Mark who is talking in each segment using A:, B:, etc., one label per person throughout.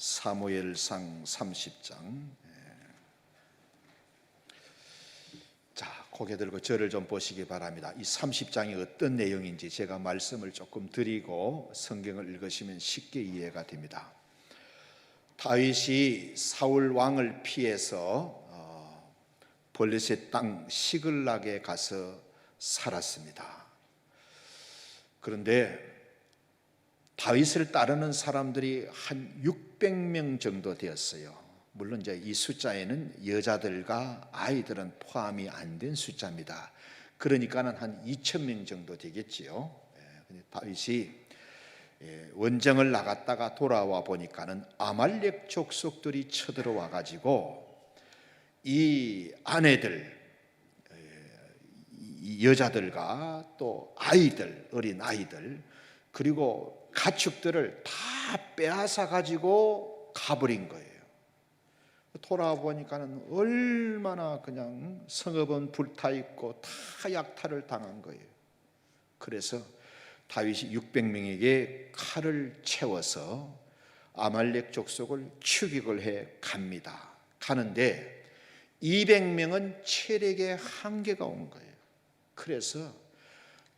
A: 사무엘상 30장. 자, 고개 들고 저를 좀 보시기 바랍니다. 이 30장이 어떤 내용인지 제가 말씀을 조금 드리고 성경을 읽으시면 쉽게 이해가 됩니다. 다윗이 사울 왕을 피해서 블레셋 땅 시글락에 가서 살았습니다. 그런데 다윗을 따르는 사람들이 한 600명 정도 되었어요. 물론 이제 이 숫자에는 여자들과 아이들은 포함이 안 된 숫자입니다. 그러니까는 한 2,000명 정도 되겠지요. 다윗이 원정을 나갔다가 돌아와 보니까는 아말렉 족속들이 쳐들어와 가지고 이 아내들, 이 여자들과 또 아이들, 어린 아이들, 그리고 가축들을 다 빼앗아 가지고 가버린 거예요. 돌아와 보니까는 얼마나 그냥 성읍은 불타 있고 다 약탈을 당한 거예요. 그래서 다윗이 600명에게 칼을 채워서 아말렉 족속을 추격을 해 갑니다. 가는데 200명은 체력의 한계가 온 거예요. 그래서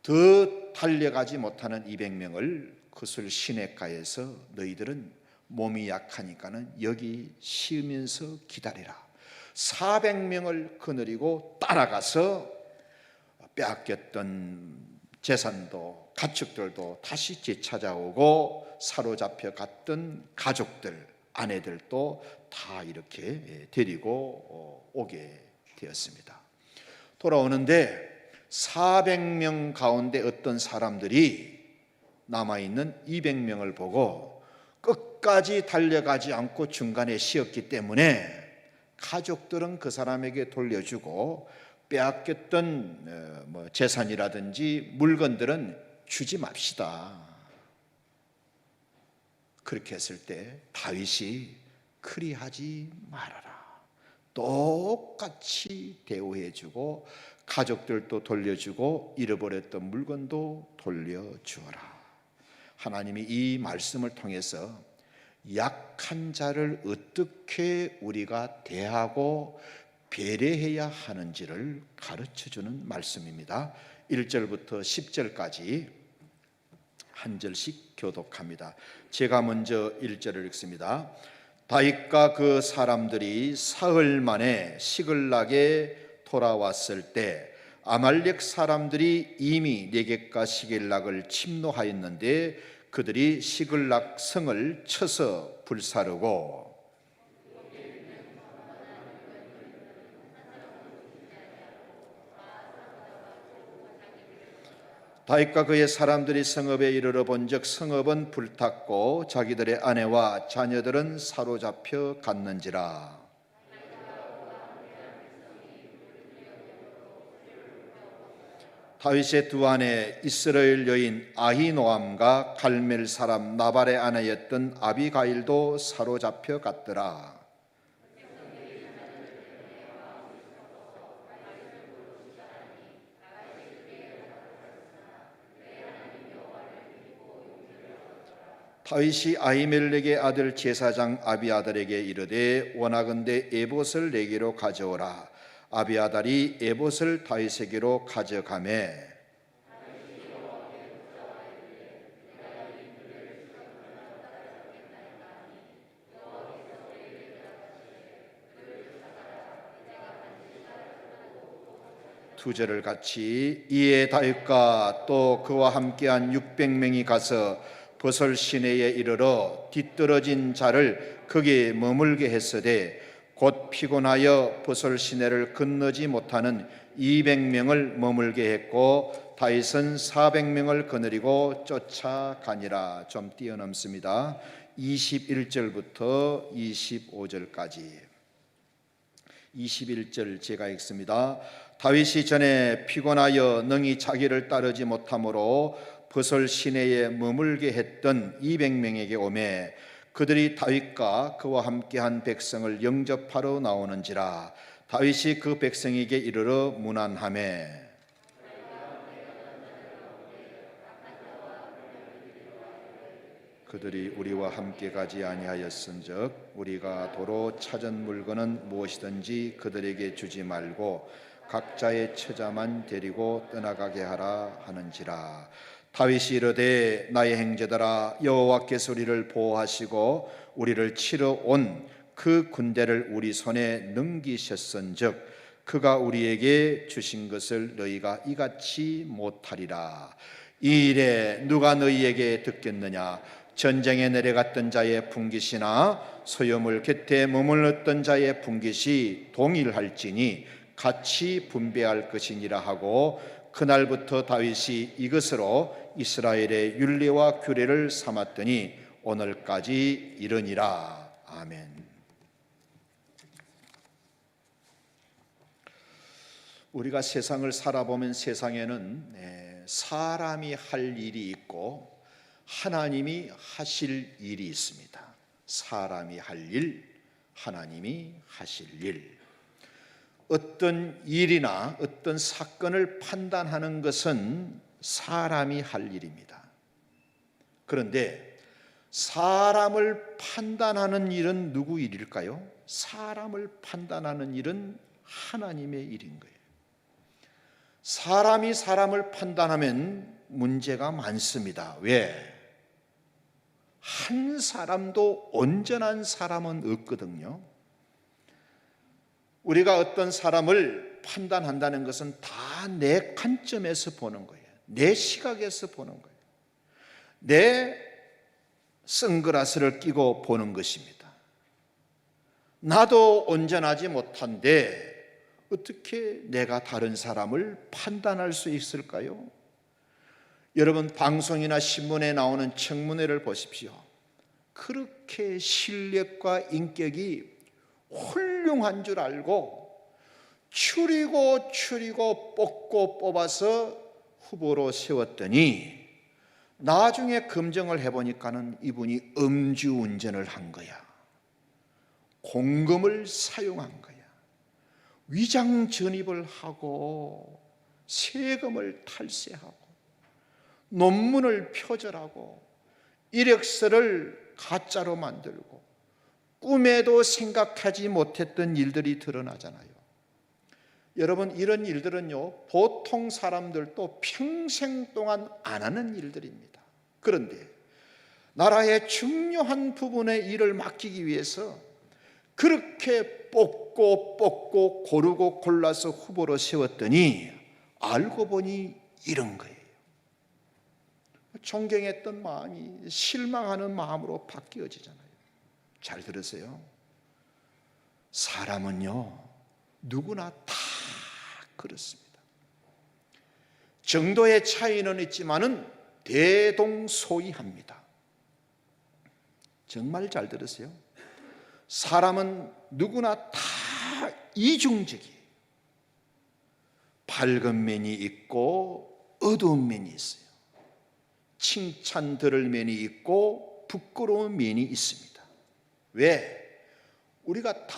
A: 더 달려가지 못하는 200명을 그술 시냇가에서 너희들은 몸이 약하니까는 여기 쉬면서 기다리라. 400명을 거느리고 따라가서 빼앗겼던 재산도 가축들도 다시 되찾아오고 사로잡혀 갔던 가족들, 아내들도 다 이렇게 데리고 오게 되었습니다. 돌아오는데 400명 가운데 어떤 사람들이 남아있는 200명을 보고 끝까지 달려가지 않고 중간에 쉬었기 때문에 가족들은 그 사람에게 돌려주고 빼앗겼던 재산이라든지 물건들은 주지 맙시다. 그렇게 했을 때 다윗이 그리하지 말아라. 똑같이 대우해주고 가족들도 돌려주고 잃어버렸던 물건도 돌려주어라. 하나님이 이 말씀을 통해서 약한 자를 어떻게 우리가 대하고 배려해야 하는지를 가르쳐주는 말씀입니다. 1절부터 10절까지 한 절씩 교독합니다. 제가 먼저 1절을 읽습니다. 다윗과 그 사람들이 사흘 만에 시글락에 돌아왔을 때 아말렉 사람들이 이미 네겝과 시글락을 침노하였는데 그들이 시글락 성을 쳐서 불사르고 다윗과 그의 사람들이 성읍에 이르러 본즉 성읍은 불탔고 자기들의 아내와 자녀들은 사로잡혀 갔는지라. 다윗의 두 아내 이스라엘 여인 아히노암과 갈멜 사람 나발의 아내였던 아비가일도 사로잡혀 갔더라. 다윗이 아히멜렉의 아들 제사장 아비아달에게 이르되 원하건대 에봇을 내게로 가져오라. 아비아달이 에봇을 다윗에게로 가져가매 두 절을 같이 이에 다윗과 또 그와 함께한 600명이 가서 버설 시내에 이르러 뒤떨어진 자를 거기에 머물게 했으되 곧 피곤하여 버설 시내를 건너지 못하는 200명을 머물게 했고 다윗은 400명을 거느리고 쫓아가니라. 좀 뛰어넘습니다. 21절부터 25절까지 21절 제가 읽습니다. 다윗이 전에 피곤하여 능히 자기를 따르지 못하므로 버설 시내에 머물게 했던 200명에게 오매 그들이 다윗과 그와 함께한 백성을 영접하러 나오는지라. 다윗이 그 백성에게 이르러 문안하매 그들이 우리와 함께 가지 아니하였은즉 우리가 도로 찾은 물건은 무엇이든지 그들에게 주지 말고 각자의 처자만 데리고 떠나가게 하라 하는지라. 다윗이 이르되 나의 형제들아 여호와께서 우리를 보호하시고 우리를 치러 온 그 군대를 우리 손에 넘기셨은즉 그가 우리에게 주신 것을 너희가 이같이 못하리라. 이 일에 누가 너희에게 듣겠느냐? 전쟁에 내려갔던 자의 분깃이나 소유물 곁에 머물렀던 자의 분깃이 동일할지니 같이 분배할 것이니라 하고 그날부터 다윗이 이것으로 이스라엘의 율례와 규례를 삼았더니 오늘까지 이르니라. 아멘. 우리가 세상을 살아보면 세상에는 사람이 할 일이 있고 하나님이 하실 일이 있습니다. 사람이 할 일, 하나님이 하실 일. 어떤 일이나 어떤 사건을 판단하는 것은 사람이 할 일입니다. 그런데 사람을 판단하는 일은 누구 일일까요? 사람을 판단하는 일은 하나님의 일인 거예요. 사람이 사람을 판단하면 문제가 많습니다. 왜? 한 사람도 온전한 사람은 없거든요. 우리가 어떤 사람을 판단한다는 것은 다 내 관점에서 보는 거예요. 내 시각에서 보는 거예요. 내 선글라스를 끼고 보는 것입니다. 나도 온전하지 못한데 어떻게 내가 다른 사람을 판단할 수 있을까요? 여러분 방송이나 신문에 나오는 청문회를 보십시오. 그렇게 실력과 인격이 훌륭한 줄 알고 추리고 뽑고 뽑아서 후보로 세웠더니 나중에 검증을 해보니까는 이분이 음주운전을 한 거야. 공금을 사용한 거야. 위장 전입을 하고 세금을 탈세하고 논문을 표절하고 이력서를 가짜로 만들고 꿈에도 생각하지 못했던 일들이 드러나잖아요. 여러분 이런 일들은요 보통 사람들도 평생 동안 안 하는 일들입니다. 그런데 나라의 중요한 부분의 일을 맡기기 위해서 그렇게 뽑고 고르고 골라서 후보로 세웠더니 알고 보니 이런 거예요. 존경했던 마음이 실망하는 마음으로 바뀌어지잖아요. 잘 들으세요. 사람은요 누구나 다 그렇습니다. 정도의 차이는 있지만은 대동소이합니다. 정말 잘 들으세요. 사람은 누구나 다 이중적이에요. 밝은 면이 있고 어두운 면이 있어요. 칭찬 들을 면이 있고 부끄러운 면이 있습니다. 왜? 우리가 다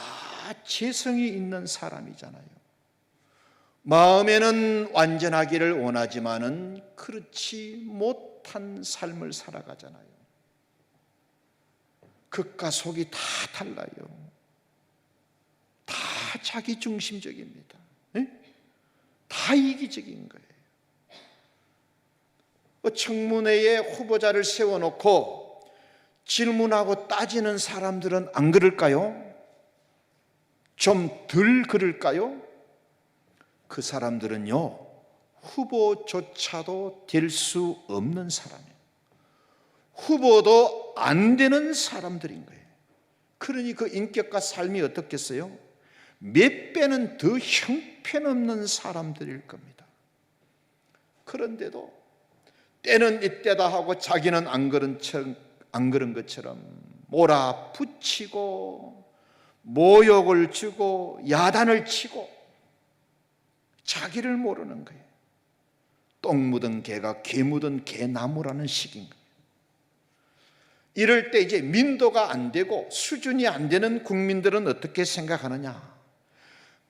A: 재성이 있는 사람이잖아요. 마음에는 완전하기를 원하지만은 그렇지 못한 삶을 살아가잖아요. 겉과 속이 다 달라요. 다 자기 중심적입니다. 다 이기적인 거예요. 청문회에 후보자를 세워놓고 질문하고 따지는 사람들은 안 그럴까요? 좀 덜 그럴까요? 그 사람들은요 후보조차도 될 수 없는 사람이에요. 후보도 안 되는 사람들인 거예요. 그러니 그 인격과 삶이 어떻겠어요? 몇 배는 더 형편없는 사람들일 겁니다. 그런데도 때는 이때다 하고 자기는 안 그런 것처럼 몰아붙이고 모욕을 주고 야단을 치고 자기를 모르는 거예요. 똥 묻은 개가 개 묻은 개나무라는 식인 거예요. 이럴 때 이제 민도가 안 되고 수준이 안 되는 국민들은 어떻게 생각하느냐?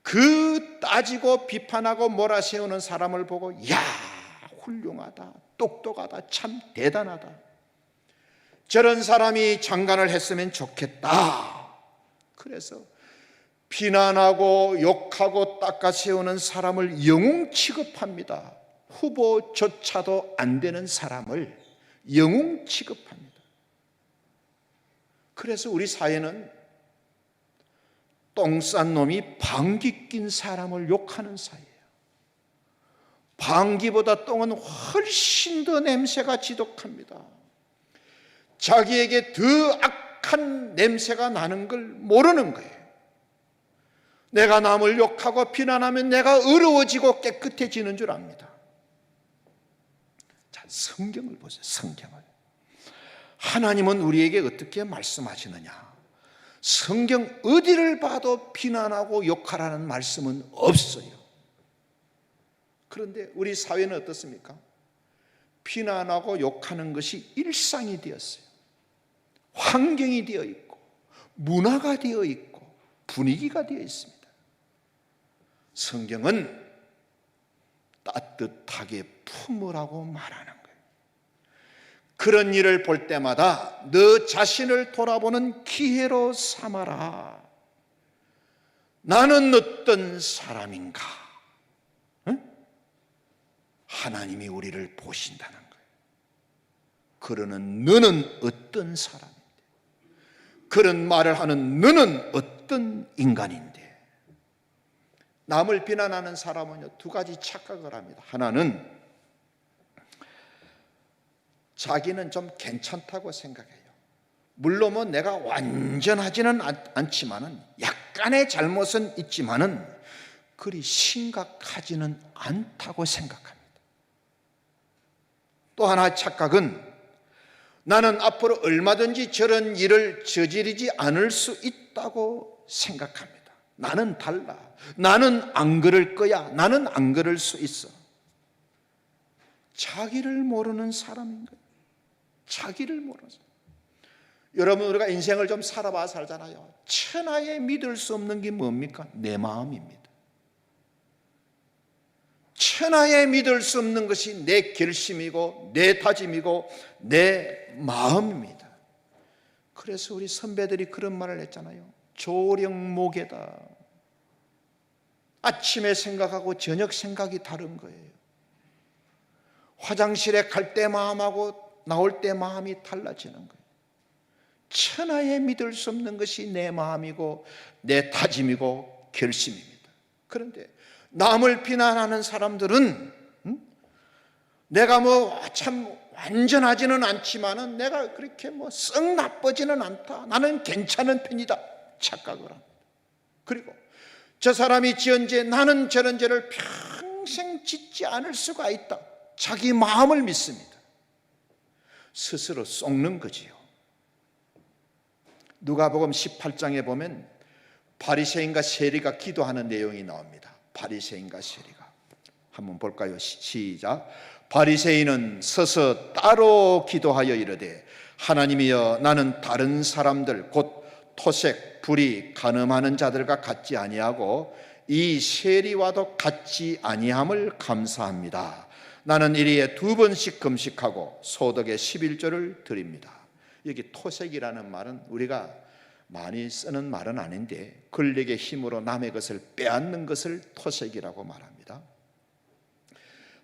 A: 그 따지고 비판하고 몰아세우는 사람을 보고 야 훌륭하다, 똑똑하다, 참 대단하다 저런 사람이 장관을 했으면 좋겠다. 그래서 비난하고 욕하고 닦아세우는 사람을 영웅 취급합니다. 후보조차도 안 되는 사람을 영웅 취급합니다. 그래서 우리 사회는 똥 싼 놈이 방귀 낀 사람을 욕하는 사회예요. 방귀보다 똥은 훨씬 더 냄새가 지독합니다. 자기에게 더 악한 냄새가 나는 걸 모르는 거예요. 내가 남을 욕하고 비난하면 내가 의로워지고 깨끗해지는 줄 압니다. 자, 성경을 보세요. 성경을. 하나님은 우리에게 어떻게 말씀하시느냐? 성경 어디를 봐도 비난하고 욕하라는 말씀은 없어요. 그런데 우리 사회는 어떻습니까? 비난하고 욕하는 것이 일상이 되었어요. 환경이 되어 있고 문화가 되어 있고 분위기가 되어 있습니다. 성경은 따뜻하게 품으라고 말하는 거예요. 그런 일을 볼 때마다 너 자신을 돌아보는 기회로 삼아라. 나는 어떤 사람인가? 응? 하나님이 우리를 보신다는 거예요. 그러는 너는 어떤 사람인데? 그런 말을 하는 너는 어떤 인간인데? 남을 비난하는 사람은요, 두 가지 착각을 합니다. 하나는 자기는 좀 괜찮다고 생각해요. 물론 뭐 내가 완전하지는 않지만은 약간의 잘못은 있지만은 그리 심각하지는 않다고 생각합니다. 또 하나 착각은 나는 앞으로 얼마든지 저런 일을 저지르지 않을 수 있다고 생각합니다. 나는 달라. 나는 안 그럴 거야. 나는 안 그럴 수 있어. 자기를 모르는 사람인 거예요. 자기를 모르는 사람. 여러분, 우리가 인생을 좀 살아봐 살잖아요. 천하에 믿을 수 없는 게 뭡니까? 내 마음입니다. 천하에 믿을 수 없는 것이 내 결심이고 내 다짐이고 내 마음입니다. 그래서 우리 선배들이 그런 말을 했잖아요. 조령목에다. 아침에 생각하고 저녁 생각이 다른 거예요. 화장실에 갈 때 마음하고 나올 때 마음이 달라지는 거예요. 천하에 믿을 수 없는 것이 내 마음이고 내 다짐이고 결심입니다. 그런데 남을 비난하는 사람들은 내가 뭐 참 완전하지는 않지만은 내가 그렇게 뭐 썩 나쁘지는 않다. 나는 괜찮은 편이다. 착각을 합니다. 그리고 저 사람이 지은 죄 나는 저런 죄를 평생 짓지 않을 수가 있다. 자기 마음을 믿습니다. 스스로 속는 거지요. 누가복음 18장에 보면 바리새인과 세리가 기도하는 내용이 나옵니다. 바리새인과 세리가 한번 볼까요? 시작. 바리새인은 서서 따로 기도하여 이르되 하나님이여 나는 다른 사람들 곧 토색, 불의, 간음하는 자들과 같지 아니하고 이 세리와도 같지 아니함을 감사합니다. 나는 일일에 2번씩 금식하고 소득의 11조를 드립니다. 여기 토색이라는 말은 우리가 많이 쓰는 말은 아닌데 권력의 힘으로 남의 것을 빼앗는 것을 토색이라고 말합니다.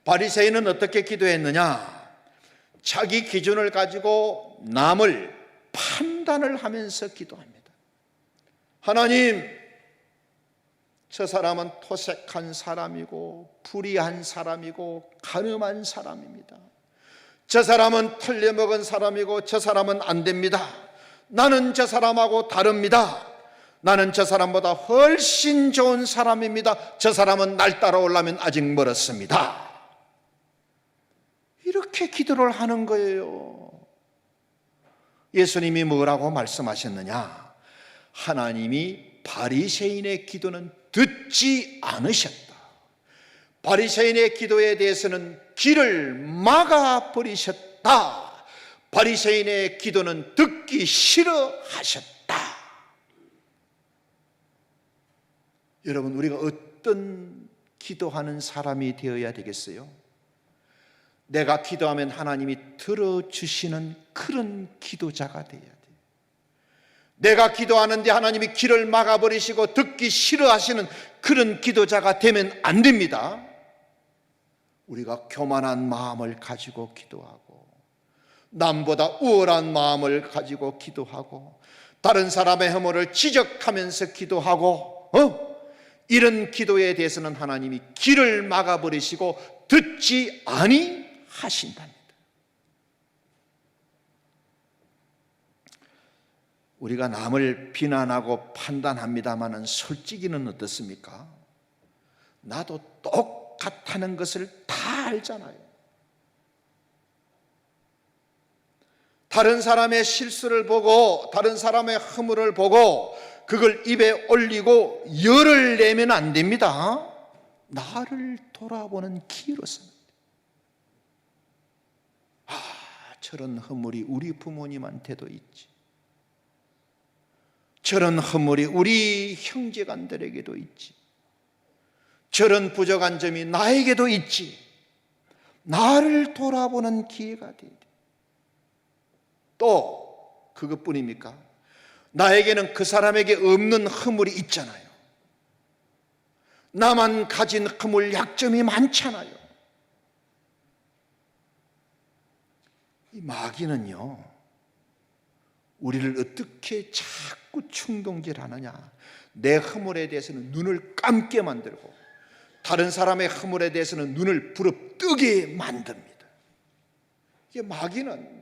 A: 바리새인은 어떻게 기도했느냐? 자기 기준을 가지고 남을 판단을 하면서 기도합니다. 하나님, 저 사람은 토색한 사람이고 불의한 사람이고 간음한 사람입니다. 저 사람은 털려먹은 사람이고 저 사람은 안 됩니다. 나는 저 사람하고 다릅니다. 나는 저 사람보다 훨씬 좋은 사람입니다. 저 사람은 날 따라오려면 아직 멀었습니다. 이렇게 기도를 하는 거예요. 예수님이 뭐라고 말씀하셨느냐? 하나님이 바리새인의 기도는 듣지 않으셨다. 바리새인의 기도에 대해서는 길을 막아버리셨다. 바리새인의 기도는 듣기 싫어하셨다. 여러분, 우리가 어떤 기도하는 사람이 되어야 되겠어요? 내가 기도하면 하나님이 들어주시는 그런 기도자가 되어야 돼요. 내가 기도하는데 하나님이 귀를 막아버리시고 듣기 싫어하시는 그런 기도자가 되면 안 됩니다. 우리가 교만한 마음을 가지고 기도하고, 남보다 우월한 마음을 가지고 기도하고, 다른 사람의 허물을 지적하면서 기도하고, 이런 기도에 대해서는 하나님이 귀를 막아버리시고 듣지 아니하신답니다. 우리가 남을 비난하고 판단합니다마는 솔직히는 어떻습니까? 나도 똑같다는 것을 다 알잖아요. 다른 사람의 실수를 보고, 다른 사람의 허물을 보고 그걸 입에 올리고 열을 내면 안 됩니다. 나를 돌아보는 기로서는, 저런 허물이 우리 부모님한테도 있지, 저런 허물이 우리 형제간들에게도 있지, 저런 부족한 점이 나에게도 있지. 나를 돌아보는 기회가 돼야 돼. 또 그것뿐입니까? 나에게는 그 사람에게 없는 허물이 있잖아요. 나만 가진 허물, 약점이 많잖아요. 이 마귀는요, 우리를 어떻게 자꾸 충동질하느냐, 내 허물에 대해서는 눈을 감게 만들고 다른 사람의 허물에 대해서는 눈을 부릅뜨게 만듭니다. 이게 마귀는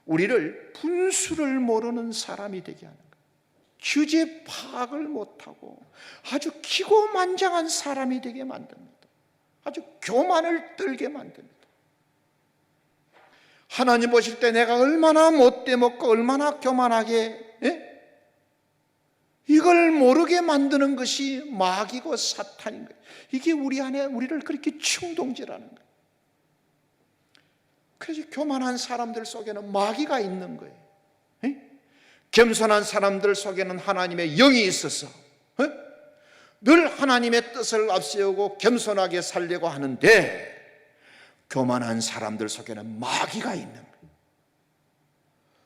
A: 우리를 분수를 모르는 사람이 되게 하는 거예요. 주제 파악을 못하고 아주 기고만장한 사람이 되게 만듭니다. 아주 교만을 떨게 만듭니다. 하나님 보실 때 내가 얼마나 못돼 먹고 얼마나 교만하게, 이걸 모르게 만드는 것이 마귀고 사탄인 거예요. 이게 우리 안에 우리를 그렇게 충동질하는 거예요. 그래서 교만한 사람들 속에는 마귀가 있는 거예요. 겸손한 사람들 속에는 하나님의 영이 있어서 늘 하나님의 뜻을 앞세우고 겸손하게 살려고 하는데, 교만한 사람들 속에는 마귀가 있는 거예요.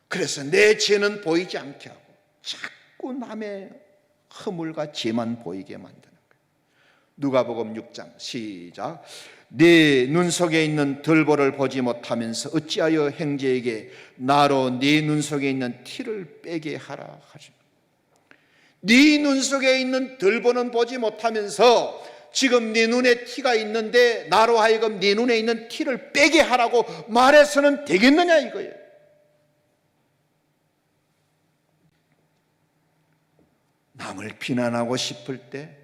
A: 그래서 내 죄는 보이지 않게 하고 자꾸 남의 허물과 죄만 보이게 만드는 거예요. 누가복음 6장 시작. 네 눈 속에 있는 들보를 보지 못하면서 어찌하여 형제에게 나로 네 눈 속에 있는 티를 빼게 하라 하십니다. 네 눈 속에 있는 들보는 보지 못하면서 지금 네 눈에 티가 있는데 나로 하여금 네 눈에 있는 티를 빼게 하라고 말해서는 되겠느냐 이거예요. 남을 비난하고 싶을 때,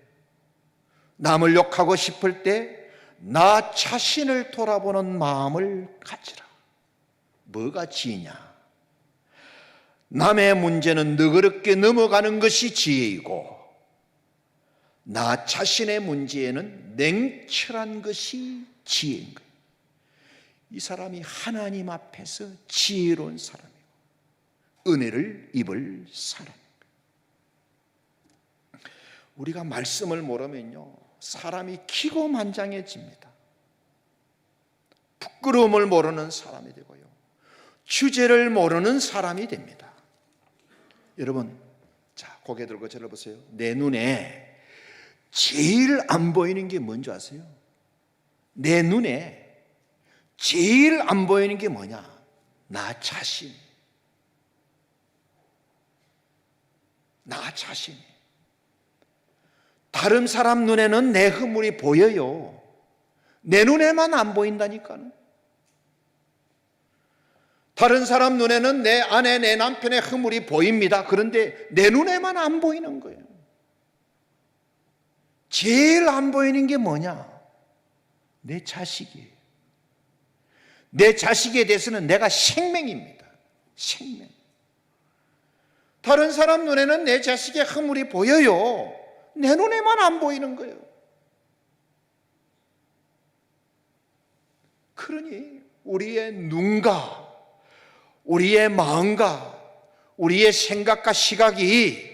A: 남을 욕하고 싶을 때 나 자신을 돌아보는 마음을 가지라. 뭐가 지혜냐? 남의 문제는 너그럽게 넘어가는 것이 지혜이고, 나 자신의 문제에는 냉철한 것이 지혜인 거예요. 이 사람이 하나님 앞에서 지혜로운 사람이고 은혜를 입을 사람이에요. 우리가 말씀을 모르면요, 사람이 기고만장해집니다. 부끄러움을 모르는 사람이 되고요, 주제를 모르는 사람이 됩니다. 여러분, 자, 고개 들고 저를 보세요. 내 눈에 제일 안 보이는 게 뭔지 아세요? 내 눈에 제일 안 보이는 게 뭐냐? 나 자신. 나 자신. 다른 사람 눈에는 내 허물이 보여요. 내 눈에만 안 보인다니까요. 다른 사람 눈에는 내 아내, 내 남편의 허물이 보입니다. 그런데 내 눈에만 안 보이는 거예요. 제일 안 보이는 게 뭐냐? 내 자식이에요. 내 자식에 대해서는 내가 생명입니다. 생명. 다른 사람 눈에는 내 자식의 허물이 보여요. 내 눈에만 안 보이는 거예요. 그러니 우리의 눈과 우리의 마음과 우리의 생각과 시각이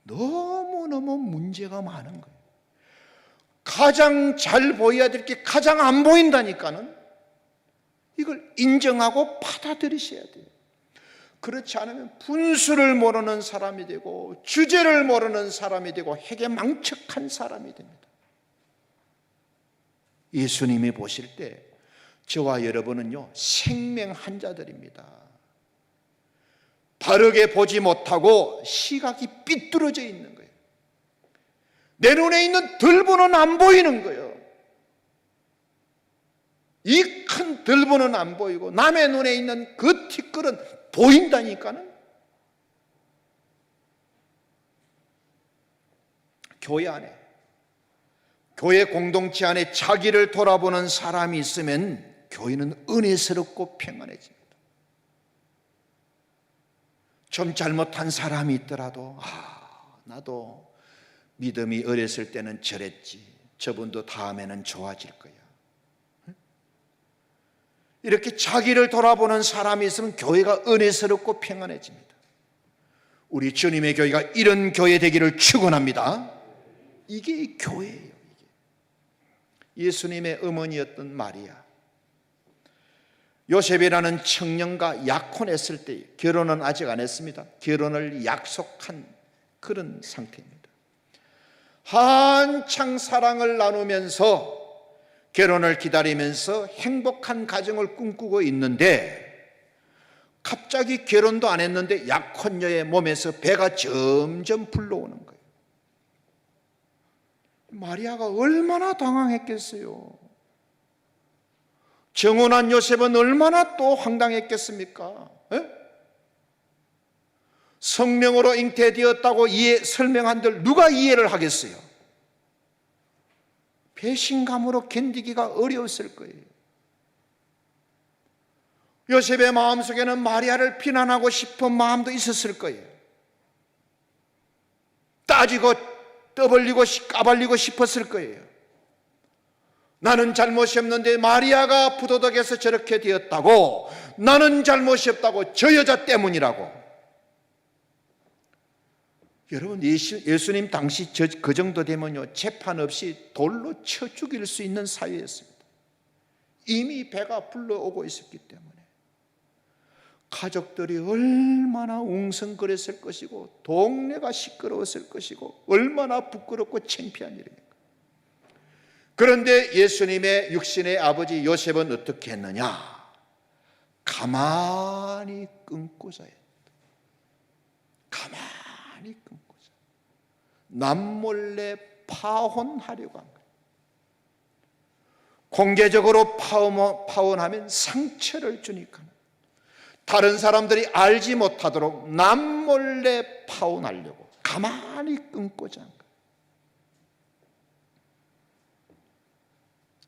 A: 너무너무 문제가 많은 거예요. 가장 잘 보여야 될 게 가장 안 보인다니까는. 이걸 인정하고 받아들이셔야 돼요. 그렇지 않으면 분수를 모르는 사람이 되고 주제를 모르는 사람이 되고 해괴망측한 사람이 됩니다. 예수님이 보실 때 저와 여러분은요, 생명한 자들입니다. 바르게 보지 못하고 시각이 삐뚤어져 있는 거예요. 내 눈에 있는 들보는 안 보이는 거예요. 이 큰 들보는 안 보이고 남의 눈에 있는 그 티끌은 보인다니까는. 교회 안에, 교회 공동체 안에 자기를 돌아보는 사람이 있으면 교회는 은혜스럽고 평안해집니다. 좀 잘못한 사람이 있더라도 나도 믿음이 어렸을 때는 저랬지, 저분도 다음에는 좋아질 거야, 이렇게 자기를 돌아보는 사람이 있으면 교회가 은혜스럽고 평안해집니다. 우리 주님의 교회가 이런 교회 되기를 축원합니다. 이게 교회예요. 예수님의 어머니였던 마리아, 요셉이라는 청년과 약혼했을 때, 결혼은 아직 안 했습니다. 결혼을 약속한 그런 상태입니다. 한창 사랑을 나누면서 결혼을 기다리면서 행복한 가정을 꿈꾸고 있는데 갑자기 결혼도 안 했는데 약혼녀의 몸에서 배가 점점 불러오는 거예요. 마리아가 얼마나 당황했겠어요. 정혼한 요셉은 얼마나 또 황당했겠습니까? 성령으로 잉태되었다고 설명한들 누가 이해를 하겠어요? 배신감으로 견디기가 어려웠을 거예요. 요셉의 마음속에는 마리아를 비난하고 싶은 마음도 있었을 거예요. 따지고 떠벌리고 까발리고 싶었을 거예요. 나는 잘못이 없는데 마리아가 부도덕에서 저렇게 되었다고, 나는 잘못이 없다고, 저 여자 때문이라고. 여러분, 예수님 당시 그 정도 되면요, 재판 없이 돌로 쳐 죽일 수 있는 사회였습니다. 이미 배가 불러오고 있었기 때문에. 가족들이 얼마나 웅성거렸을 것이고 동네가 시끄러웠을 것이고 얼마나 부끄럽고 창피한 일입니까? 그런데 예수님의 육신의 아버지 요셉은 어떻게 했느냐? 가만히 끊고자 했다. 가만히 끊고자. 남몰래 파혼하려고 한 거예요. 공개적으로 파혼하면 상처를 주니까 다른 사람들이 알지 못하도록 남몰래 파혼하려고 가만히 끊고자 한 거예요.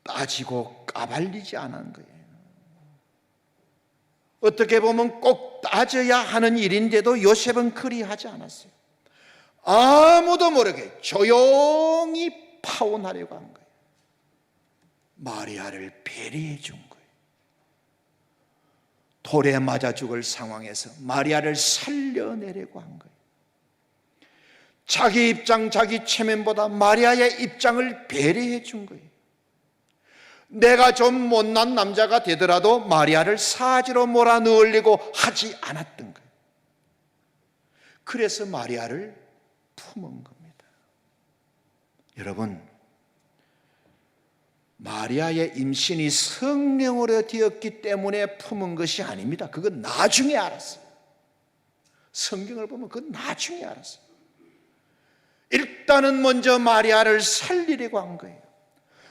A: 따지고 까발리지 않은 거예요. 어떻게 보면 꼭 따져야 하는 일인데도 요셉은 그리하지 않았어요. 아무도 모르게 조용히 파혼하려고 한 거예요. 마리아를 배려해 준 거예요. 돌에 맞아 죽을 상황에서 마리아를 살려내려고 한 거예요. 자기 입장, 자기 체면보다 마리아의 입장을 배려해 준 거예요. 내가 좀 못난 남자가 되더라도 마리아를 사지로 몰아넣으려고 하지 않았던 거예요. 그래서 마리아를 품은 겁니다. 여러분, 마리아의 임신이 성령으로 되었기 때문에 품은 것이 아닙니다. 그건 나중에 알았어요. 성경을 보면 그건 나중에 알았어요. 일단은 먼저 마리아를 살리려고 한 거예요.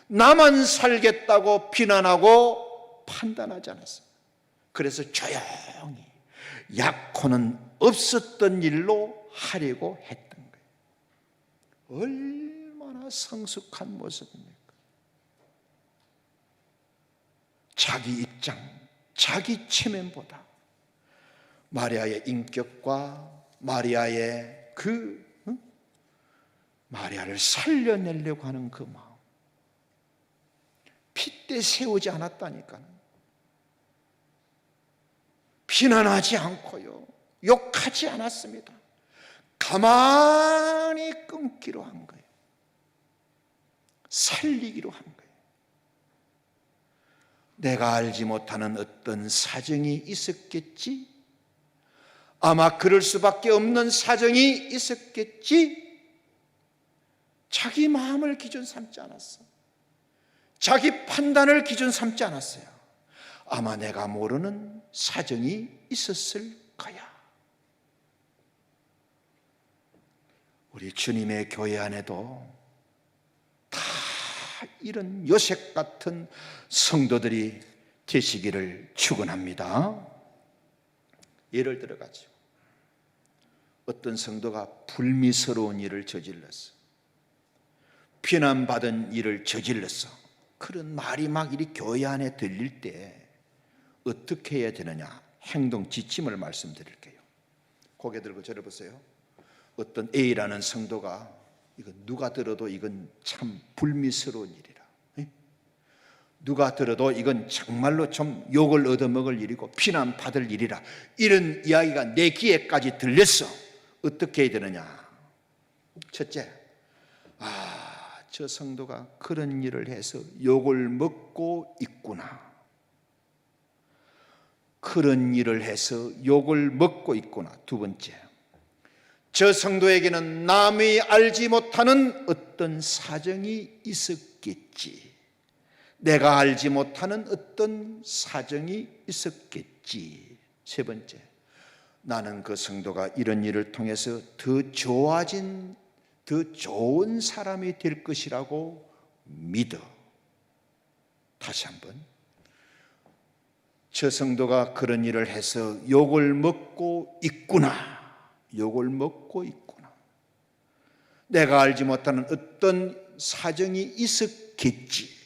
A: 나만 살겠다고 비난하고 판단하지 않았어요. 그래서 조용히 약혼은 없었던 일로 하려고 했던 거예요. 얼마나 성숙한 모습입니까? 자기 입장, 자기 체면보다 마리아의 인격과 마리아의 마리아를 살려내려고 하는 그 마음, 핏대 세우지 않았다니까요. 비난하지 않고요, 욕하지 않았습니다. 가만히 끊기로 한 거예요. 살리기로 한 거예요. 내가 알지 못하는 어떤 사정이 있었겠지? 아마 그럴 수밖에 없는 사정이 있었겠지? 자기 마음을 기준 삼지 않았어. 자기 판단을 기준 삼지 않았어요. 아마 내가 모르는 사정이 있었을 거야. 우리 주님의 교회 안에도 다 이런 요셉 같은 성도들이 되시기를 축원합니다. 예를 들어가지고 어떤 성도가 불미스러운 일을 저질렀어. 비난받은 일을 저질렀어. 그런 말이 막 이리 교회 안에 들릴 때 어떻게 해야 되느냐? 행동 지침을 말씀드릴게요. 고개 들고 저를 보세요. 어떤 A라는 성도가 이건 누가 들어도 이건 참 불미스러운 일이라. 누가 들어도 이건 정말로 좀 욕을 얻어먹을 일이고 비난받을 일이라. 이런 이야기가 내 귀에까지 들렸어. 어떻게 해야 되느냐? 첫째, 저 성도가 그런 일을 해서 욕을 먹고 있구나. 그런 일을 해서 욕을 먹고 있구나. 두 번째, 저 성도에게는 남이 알지 못하는 어떤 사정이 있었겠지. 내가 알지 못하는 어떤 사정이 있었겠지. 세 번째, 나는 그 성도가 이런 일을 통해서 더 좋아진, 더 좋은 사람이 될 것이라고 믿어. 다시 한번, 저 성도가 그런 일을 해서 욕을 먹고 있구나. 욕을 먹고 있구나. 내가 알지 못하는 어떤 사정이 있었겠지.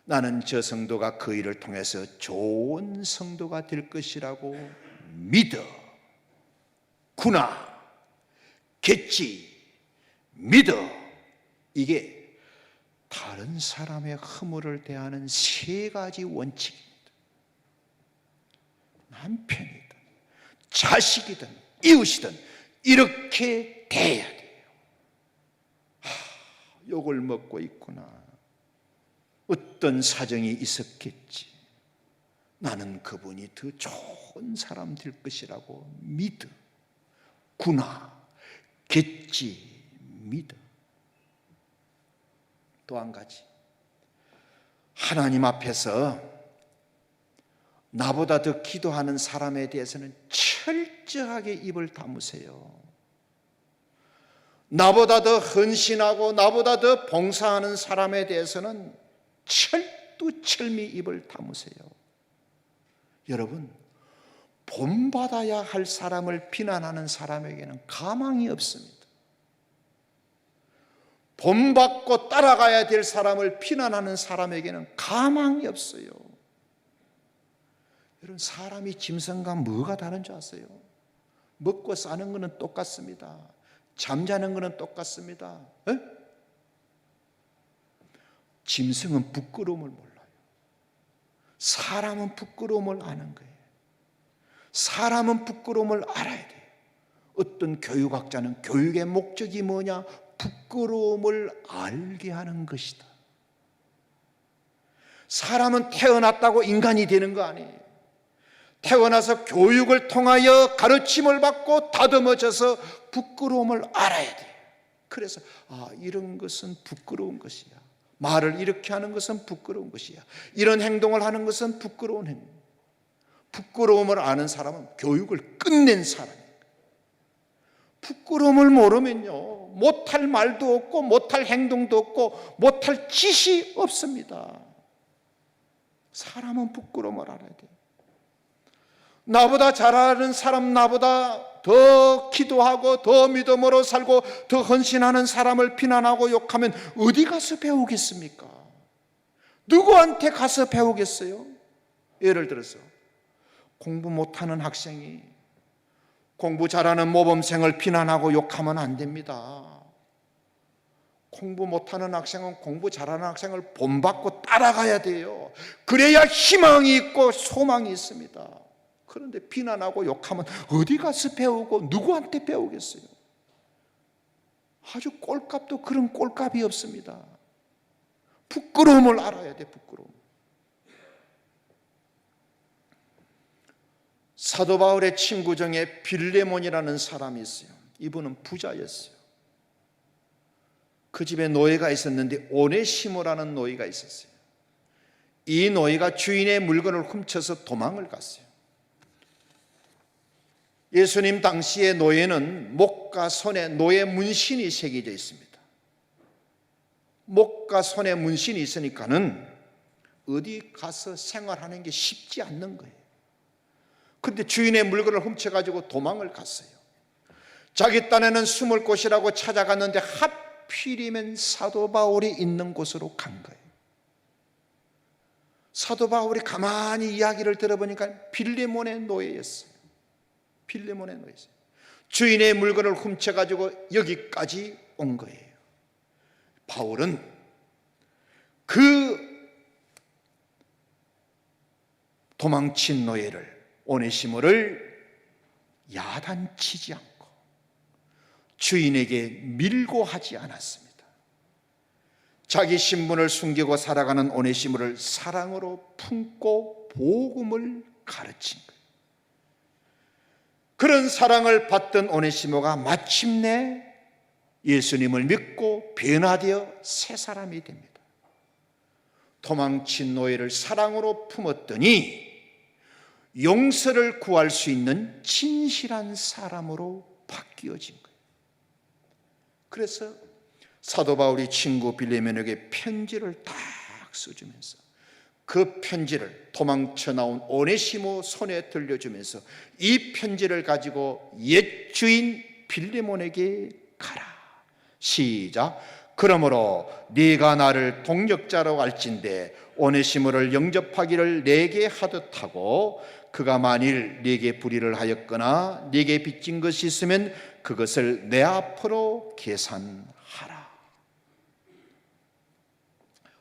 A: 나는 저 성도가 그 일을 통해서 좋은 성도가 될 것이라고 믿어. 구나. 겠지. 믿어. 이게 다른 사람의 허물을 대하는 세 가지 원칙입니다. 남편이든 자식이든 이웃이든 이렇게 대해야 돼요. 욕을 먹고 있구나. 어떤 사정이 있었겠지. 나는 그분이 더 좋은 사람 될 것이라고 믿어. 구나. 겠지. 믿어. 또 한 가지, 하나님 앞에서 나보다 더 기도하는 사람에 대해서는 철저하게 입을 다무세요. 나보다 더 헌신하고 나보다 더 봉사하는 사람에 대해서는 철두철미 입을 다무세요. 여러분, 본받아야 할 사람을 비난하는 사람에게는 가망이 없습니다. 본받고 따라가야 될 사람을 비난하는 사람에게는 가망이 없어요. 여러분, 사람이 짐승과 뭐가 다른 줄 아세요? 먹고 사는 것은 똑같습니다. 잠자는 것은 똑같습니다. 에? 짐승은 부끄러움을 몰라요. 사람은 부끄러움을 아는 거예요. 사람은 부끄러움을 알아야 돼요. 어떤 교육학자는 교육의 목적이 뭐냐? 부끄러움을 알게 하는 것이다. 사람은 태어났다고 인간이 되는 거 아니에요. 태어나서 교육을 통하여 가르침을 받고 다듬어져서 부끄러움을 알아야 돼요. 그래서 이런 것은 부끄러운 것이야. 말을 이렇게 하는 것은 부끄러운 것이야. 이런 행동을 하는 것은 부끄러운 행동. 부끄러움을 아는 사람은 교육을 끝낸 사람이에요. 부끄러움을 모르면요, 못할 말도 없고 못할 행동도 없고 못할 짓이 없습니다. 사람은 부끄러움을 알아야 돼요. 나보다 잘하는 사람, 나보다 더 기도하고 더 믿음으로 살고 더 헌신하는 사람을 비난하고 욕하면 어디 가서 배우겠습니까? 누구한테 가서 배우겠어요? 예를 들어서 공부 못하는 학생이 공부 잘하는 모범생을 비난하고 욕하면 안 됩니다. 공부 못하는 학생은 공부 잘하는 학생을 본받고 따라가야 돼요. 그래야 희망이 있고 소망이 있습니다. 그런데 비난하고 욕하면 어디 가서 배우고 누구한테 배우겠어요? 아주 꼴값도 그런 꼴값이 없습니다. 부끄러움을 알아야 돼. 부끄러움. 사도 바울의 친구 중에 빌레몬이라는 사람이 있어요. 이분은 부자였어요. 그 집에 노예가 있었는데 오네시모라는 노예가 있었어요. 이 노예가 주인의 물건을 훔쳐서 도망을 갔어요. 예수님 당시의 노예는 목과 손에 노예 문신이 새겨져 있습니다. 목과 손에 문신이 있으니까는 어디 가서 생활하는 게 쉽지 않는 거예요. 그런데 주인의 물건을 훔쳐가지고 도망을 갔어요. 자기 딴에는 숨을 곳이라고 찾아갔는데 하필이면 사도 바울이 있는 곳으로 간 거예요. 사도 바울이 가만히 이야기를 들어보니까 빌레몬의 노예였어요. 빌레몬의 노예였어요. 주인의 물건을 훔쳐가지고 여기까지 온 거예요. 바울은 그 도망친 노예를, 오네시모를 야단치지 않고 주인에게 밀고 하지 않았습니다. 자기 신분을 숨기고 살아가는 오네시모를 사랑으로 품고 복음을 가르친 거예요. 그런 사랑을 받던 오네시모가 마침내 예수님을 믿고 변화되어 새 사람이 됩니다. 도망친 노예를 사랑으로 품었더니 용서를 구할 수 있는 진실한 사람으로 바뀌어진 거예요. 그래서 사도 바울이 친구 빌레몬에게 편지를 딱 써주면서 그 편지를 도망쳐 나온 오네시모 손에 들려주면서 이 편지를 가지고 옛 주인 빌레몬에게 가라. 시작. 그러므로 네가 나를 동역자로 알진대 오네시모를 영접하기를 내게 하듯 하고 그가 만일 네게 불의를 하였거나 네게 빚진 것이 있으면 그것을 내 앞으로 계산하라.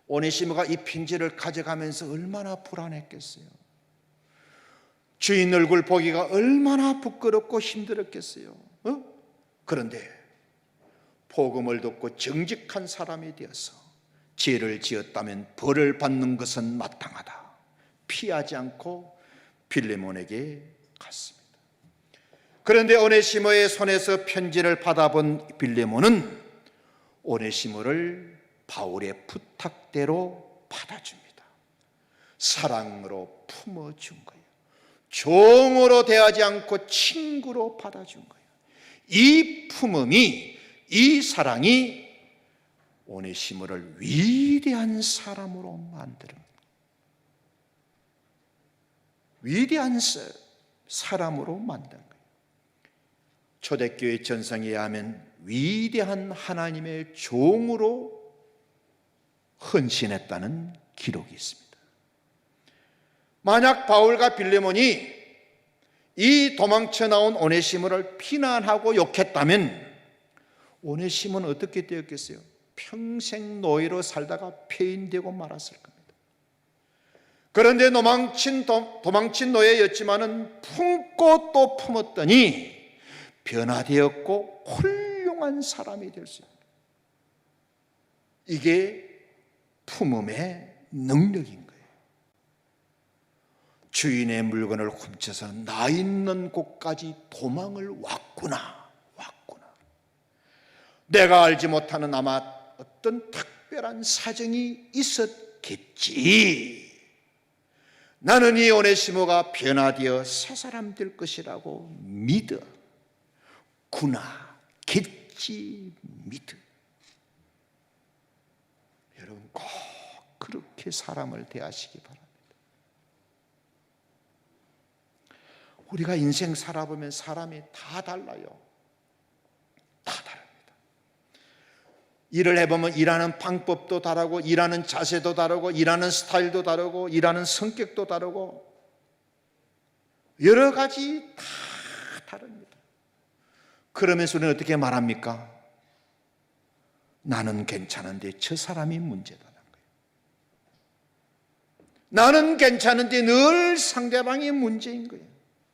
A: 오네시모가 이 편지를 가져가면서 얼마나 불안했겠어요. 주인 얼굴 보기가 얼마나 부끄럽고 힘들었겠어요. 그런데 복음을 듣고 정직한 사람이 되어서 죄를 지었다면 벌을 받는 것은 마땅하다. 피하지 않고 빌레몬에게 갔습니다. 그런데 오네시모의 손에서 편지를 받아본 빌레몬은 오네시모를 바울의 부탁대로 받아줍니다. 사랑으로 품어준 거예요. 종으로 대하지 않고 친구로 받아준 거예요. 이 품음이, 이 사랑이 오네시모를 위대한 사람으로 만듭니다. 위대한 사람으로 만든 거예요. 초대교회 전성에 의하면 위대한 하나님의 종으로 헌신했다는 기록이 있습니다. 만약 바울과 빌레몬이 이 도망쳐 나온 오네시모를 비난하고 욕했다면 오네시모는 어떻게 되었겠어요? 평생 노예로 살다가 폐인되고 말았을 겁니다. 그런데 도망친 노예였지만은 품고 또 품었더니 변화되었고 훌륭한 사람이 될 수 있습니다. 이게 품음의 능력인 거예요. 주인의 물건을 훔쳐서 나 있는 곳까지 도망을 왔구나. 내가 알지 못하는 아마 어떤 특별한 사정이 있었겠지. 나는 이 오네시모가 변화되어 새 사람 될 것이라고 믿어. 겠지 믿어. 여러분 꼭 그렇게 사람을 대하시기 바랍니다. 우리가 인생 살아보면 사람이 다 달라요. 다 다릅니다. 일을 해보면 일하는 방법도 다르고 일하는 자세도 다르고 일하는 스타일도 다르고 일하는 성격도 다르고 여러 가지 다 다릅니다. 그러면서 우리는 어떻게 말합니까? 나는 괜찮은데 저 사람이 문제다는 거예요. 나는 괜찮은데 늘 상대방이 문제인 거예요.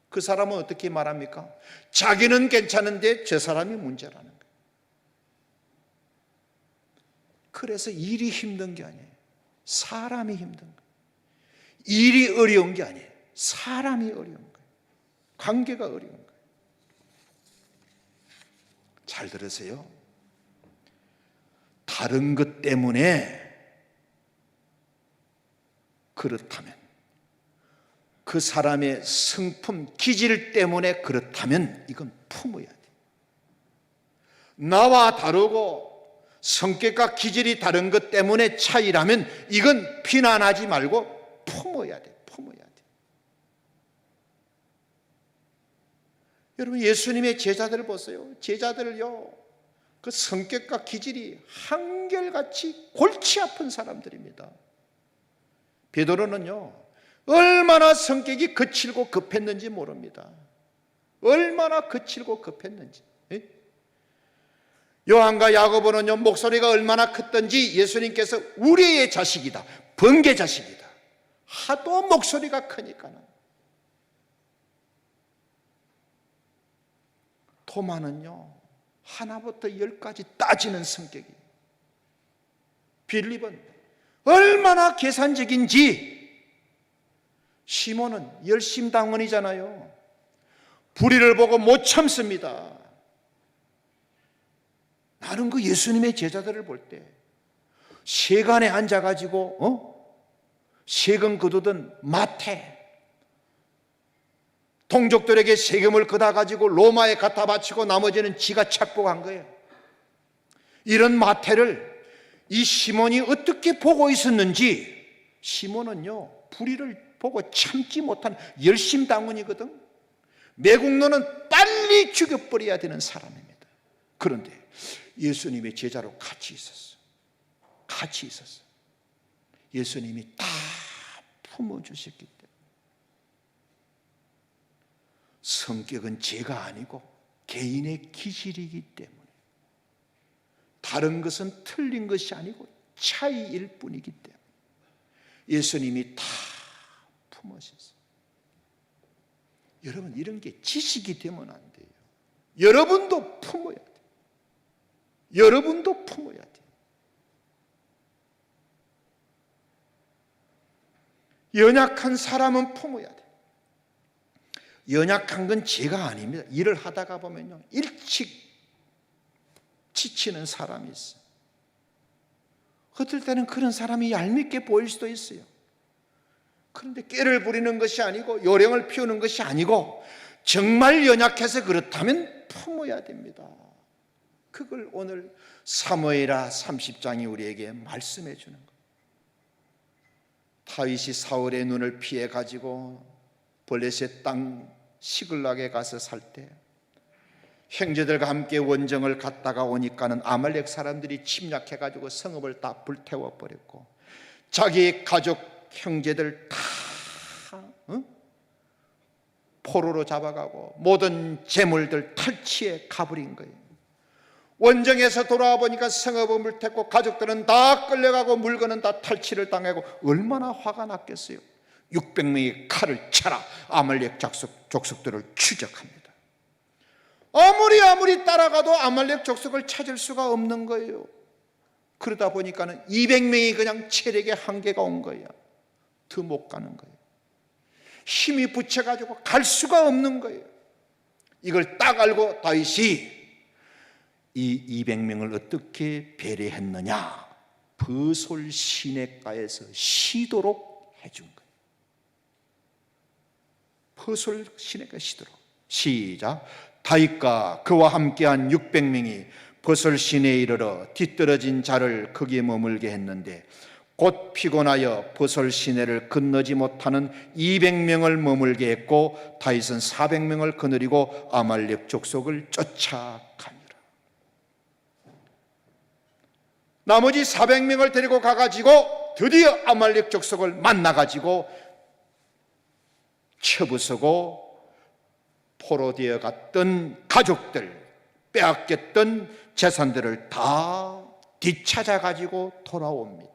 A: 그 사람은 어떻게 말합니까? 자기는 괜찮은데 저 사람이 문제라는 거예요. 그래서 일이 힘든 게 아니에요. 사람이 힘든 거예요. 일이 어려운 게 아니에요. 사람이 어려운 거예요. 관계가 어려운 거예요. 잘 들으세요. 다른 것 때문에 그렇다면, 그 사람의 성품, 기질 때문에 그렇다면 이건 품어야 돼. 나와 다르고 성격과 기질이 다른 것 때문에 차이라면 이건 비난하지 말고 품어야 돼. 품어야 돼. 여러분, 예수님의 제자들을 보세요. 제자들을요, 그 성격과 기질이 한결같이 골치 아픈 사람들입니다. 베드로는요, 얼마나 성격이 거칠고 급했는지 모릅니다. 얼마나 거칠고 급했는지. 요한과 야고보는요, 목소리가 얼마나 컸던지 예수님께서 우리의 자식이다, 번개 자식이다, 하도 목소리가 크니까는. 토마는요, 하나부터 열까지 따지는 성격이. 빌립은 얼마나 계산적인지. 시몬은 열심당원이잖아요. 불의를 보고 못 참습니다. 나는 그 예수님의 제자들을 볼 때 세간에 앉아가지고 세금 거두던 마태, 동족들에게 세금을 걷어가지고 로마에 갖다 바치고 나머지는 지가 착복한 거예요. 이런 마태를 이 시몬이 어떻게 보고 있었는지. 시몬은요, 불의를 보고 참지 못한 열심당원이거든. 매국노는 빨리 죽여버려야 되는 사람입니다. 그런데 예수님의 제자로 같이 있었어. 같이 있었어. 예수님이 다 품어주셨기 때문에. 성격은 죄가 아니고 개인의 기질이기 때문에, 다른 것은 틀린 것이 아니고 차이일 뿐이기 때문에 예수님이 다 품으셨어요. 여러분, 이런 게 지식이 되면 안 돼요. 여러분도 품어야 돼요. 여러분도 품어야 돼요. 연약한 사람은 품어야 돼요. 연약한 건 죄가 아닙니다. 일을 하다가 보면요, 일찍 지치는 사람이 있어요. 어떨 때는 그런 사람이 얄밉게 보일 수도 있어요. 그런데 꾀를 부리는 것이 아니고 요령을 피우는 것이 아니고 정말 연약해서 그렇다면 품어야 됩니다. 그걸 오늘 사무엘하 30장이 우리에게 말씀해 주는 거예요. 다윗이 사울의 눈을 피해 가지고 블레셋 땅 시글락에 가서 살 때 형제들과 함께 원정을 갔다가 오니까는 아말렉 사람들이 침략해 가지고 성읍을 다 불태워 버렸고 자기의 가족 형제들 다 포로로 잡아가고 모든 재물들 탈취해 가버린 거예요. 원정에서 돌아와 보니까 성읍은 불탔고 가족들은 다 끌려가고 물건은 다 탈취를 당하고 얼마나 화가 났겠어요. 600명의 칼을 차라 아말렉 족속들을 추적합니다. 아무리 따라가도 아말렉 족속을 찾을 수가 없는 거예요. 그러다 보니까는 200명이 그냥 체력의 한계가 온 거예요. 더 못 가는 거예요. 힘이 붙여가지고 갈 수가 없는 거예요. 이걸 딱 알고 다윗이 이 200명을 어떻게 배려했느냐, 버솔 시냇가에서 쉬도록 해준 거예요. 버솔 시냇가에 쉬도록. 시작. 다윗과 그와 함께한 600명이 버솔 시내에 이르러 뒤떨어진 자를 거기에 머물게 했는데 곧 피곤하여 버솔 시내를 건너지 못하는 200명을 머물게 했고 다윗은 400명을 거느리고 아말렉 족속을 쫓아가니라. 나머지 400명을 데리고 가가지고 드디어 아말렉 족속을 만나가지고 쳐부수고 포로되어 갔던 가족들, 빼앗겼던 재산들을 다 뒤찾아가지고 돌아옵니다.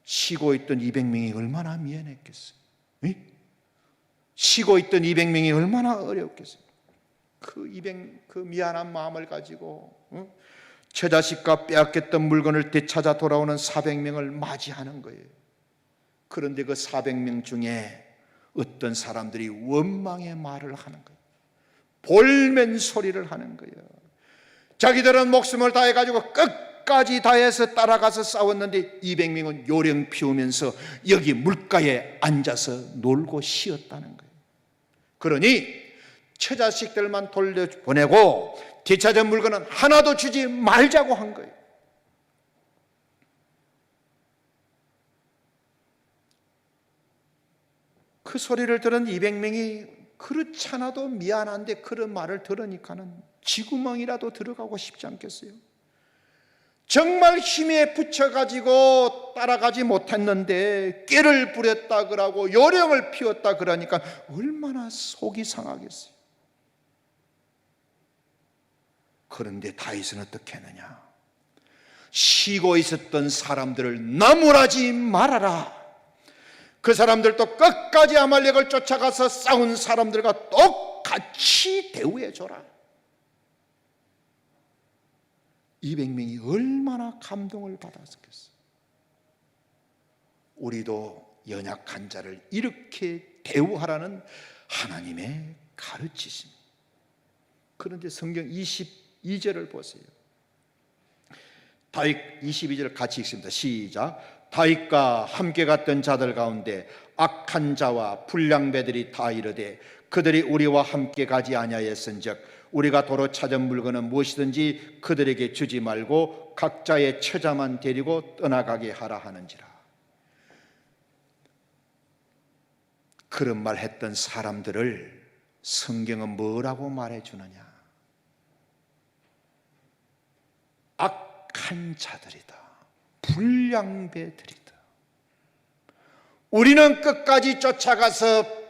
A: 쉬고 있던 200명이 얼마나 미안했겠어요. 쉬고 있던 200명이 얼마나 어려웠겠어요. 그 미안한 마음을 가지고 처자식과 빼앗겼던 물건을 되찾아 돌아오는 400명을 맞이하는 거예요. 그런데 그 400명 중에 어떤 사람들이 원망의 말을 하는 거예요. 볼멘 소리를 하는 거예요. 자기들은 목숨을 다해가지고 끝까지 다해서 따라가서 싸웠는데 200명은 요령 피우면서 여기 물가에 앉아서 놀고 쉬었다는 거예요. 그러니 처자식들만 돌려보내고 되찾은 물건은 하나도 주지 말자고 한 거예요. 그 소리를 들은 200명이 그렇지 않아도 미안한데 그런 말을 들으니까는 쥐구멍이라도 들어가고 싶지 않겠어요? 정말 힘에 붙여가지고 따라가지 못했는데 꾀를 부렸다 그러고 요령을 피웠다 그러니까 얼마나 속이 상하겠어요. 그런데 다윗은 어떻게 했느냐? 쉬고 있었던 사람들을 나무라지 말아라. 그 사람들도 끝까지 아말렉을 쫓아가서 싸운 사람들과 똑같이 대우해줘라. 200명이 얼마나 감동을 받았겠어요. 우리도 연약한 자를 이렇게 대우하라는 하나님의 가르치심. 그런데 성경 22절을 보세요. 다윗 22절 같이 읽습니다. 시작. 다윗과 함께 갔던 자들 가운데 악한 자와 불량배들이 다 이르되 그들이 우리와 함께 가지 아니하였은즉 우리가 도로 찾은 물건은 무엇이든지 그들에게 주지 말고 각자의 처자만 데리고 떠나가게 하라 하는지라. 그런 말 했던 사람들을 성경은 뭐라고 말해주느냐? 악한 자들이다, 불량배들이다. 우리는 끝까지 쫓아가서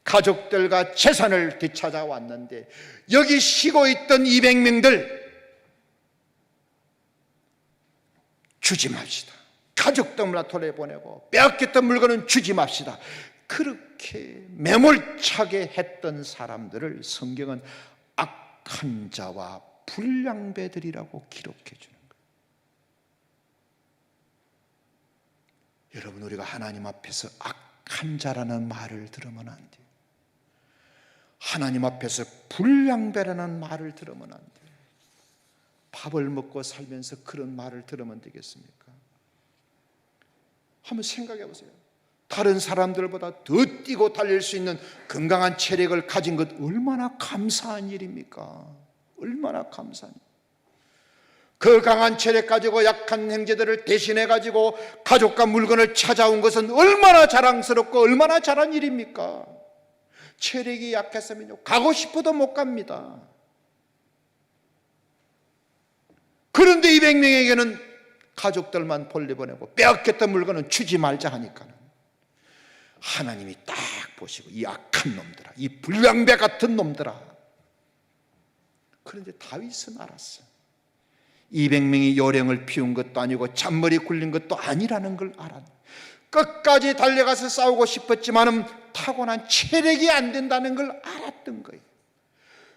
A: 가족들과 재산을 되찾아왔는데 여기 쉬고 있던 200명들 주지 맙시다. 가족들만 돌려보내고 빼앗겼던 물건은 주지 맙시다. 그렇게 매몰차게 했던 사람들을 성경은 악한 자와 불량배들이라고 기록해 주는 거예요. 여러분, 우리가 하나님 앞에서 악한 자라는 말을 들으면 안 돼요. 하나님 앞에서 불량배라는 말을 들으면 안 돼요. 밥을 먹고 살면서 그런 말을 들으면 되겠습니까? 한번 생각해 보세요. 다른 사람들보다 더 뛰고 달릴 수 있는 건강한 체력을 가진 것 얼마나 감사한 일입니까? 얼마나 감사한 일. 그 강한 체력 가지고 약한 형제들을 대신해 가지고 가족과 물건을 찾아온 것은 얼마나 자랑스럽고 얼마나 잘한 일입니까? 체력이 약했으면요 가고 싶어도 못 갑니다. 그런데 200명에게는 가족들만 돌려보내고 빼앗겼던 물건은 주지 말자 하니까는 하나님이 딱 보시고 이 악한 놈들아, 이 불량배 같은 놈들아. 그런데 다윗은 알았어. 200명이 요령을 피운 것도 아니고 잔머리 굴린 것도 아니라는 걸 알았네. 끝까지 달려가서 싸우고 싶었지만은 타고난 체력이 안 된다는 걸 알았던 거예요.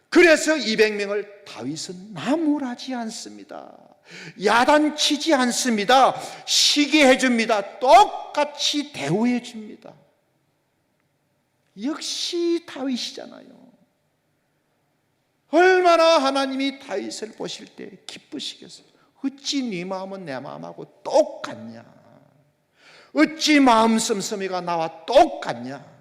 A: 그래서 200명을 다윗은 나무라지 않습니다. 야단치지 않습니다. 쉬게 해줍니다. 똑같이 대우해 줍니다. 역시 다윗이잖아요. 얼마나 하나님이 다윗을 보실 때 기쁘시겠어요. 어찌 네 마음은 내 마음하고 똑같냐? 어찌 마음 씀씀이가 나와 똑같냐?